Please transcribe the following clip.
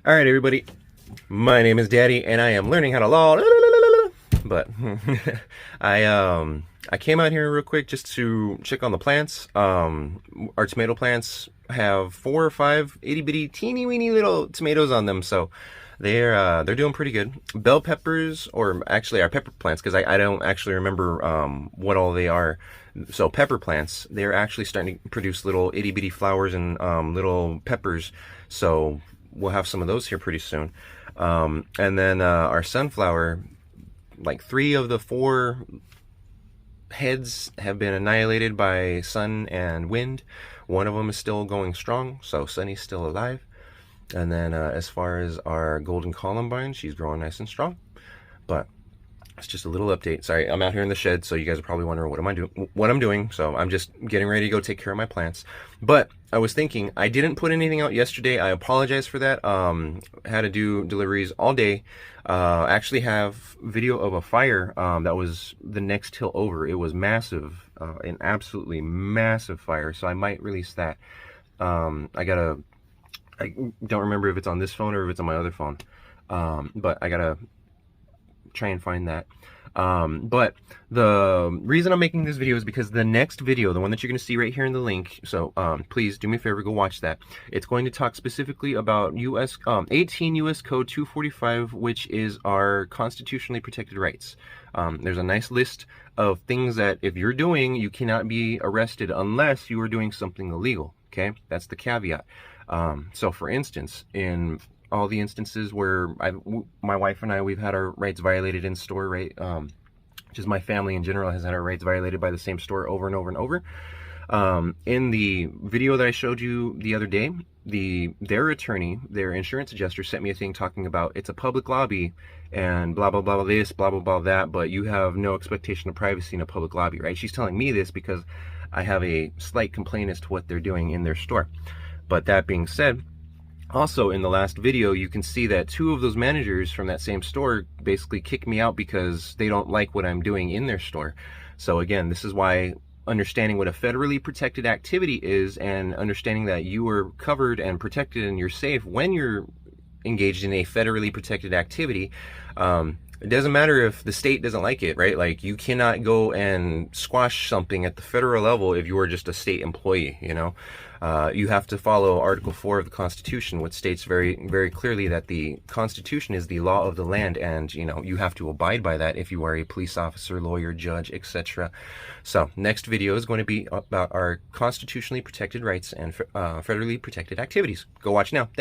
All right, everybody. My name is Daddy, and I am learning how to law. But I came out here real quick just to check on the plants. Our tomato plants have 4 or 5 itty bitty teeny weeny little tomatoes on them, so they're doing pretty good. Bell peppers, or actually our pepper plants, because I don't actually remember what all they are. So pepper plants, they're actually starting to produce little itty bitty flowers and little peppers. So we'll have some of those here pretty soon. And then our sunflower, like 3 of the 4 heads have been annihilated by sun and wind. One of them is still going strong, so Sunny's still alive. And then as far as our golden columbine, she's growing nice and strong. But it's just a little update. Sorry, I'm out here in the shed, so you guys are probably wondering what I'm doing. So I'm just getting ready to go take care of my plants. But I was thinking, I didn't put anything out yesterday. I apologize for that. Had to do deliveries all day. Actually have video of a fire that was the next hill over. It was massive, an absolutely massive fire. So I might release that. I don't remember if it's on this phone or if it's on my other phone. But I gotta try and find that. But the reason I'm making this video is because the next video, the one that you're going to see right here in the link, so please do me a favor, go watch that. It's going to talk specifically about 18 U.S. Code 245, which is our constitutionally protected rights. There's a nice list of things that if you're doing, you cannot be arrested unless you are doing something illegal. Okay, that's the caveat. So for instance, in all the instances where my wife and I, we've had our rights violated in store, right? Just my family in general has had our rights violated by the same store over and over and over. In the video that I showed you the other day, their attorney, their insurance adjuster, sent me a thing talking about it's a public lobby and blah, blah, blah, blah, this, blah, blah, blah, that, but you have no expectation of privacy in a public lobby, right? She's telling me this because I have a slight complaint as to what they're doing in their store. But that being said, also in the last video, you can see that 2 of those managers from that same store basically kick me out because they don't like what I'm doing in their store. So again, this is why understanding what a federally protected activity is and understanding that you are covered and protected and you're safe when you're engaged in a federally protected activity. It doesn't matter if the state doesn't like it, right? Like, you cannot go and squash something at the federal level if you are just a state employee, you know? You have to follow Article 4 of the Constitution, which states very, very clearly that the Constitution is the law of the land, and, you know, you have to abide by that if you are a police officer, lawyer, judge, etc. So, next video is going to be about our constitutionally protected rights and federally protected activities. Go watch now.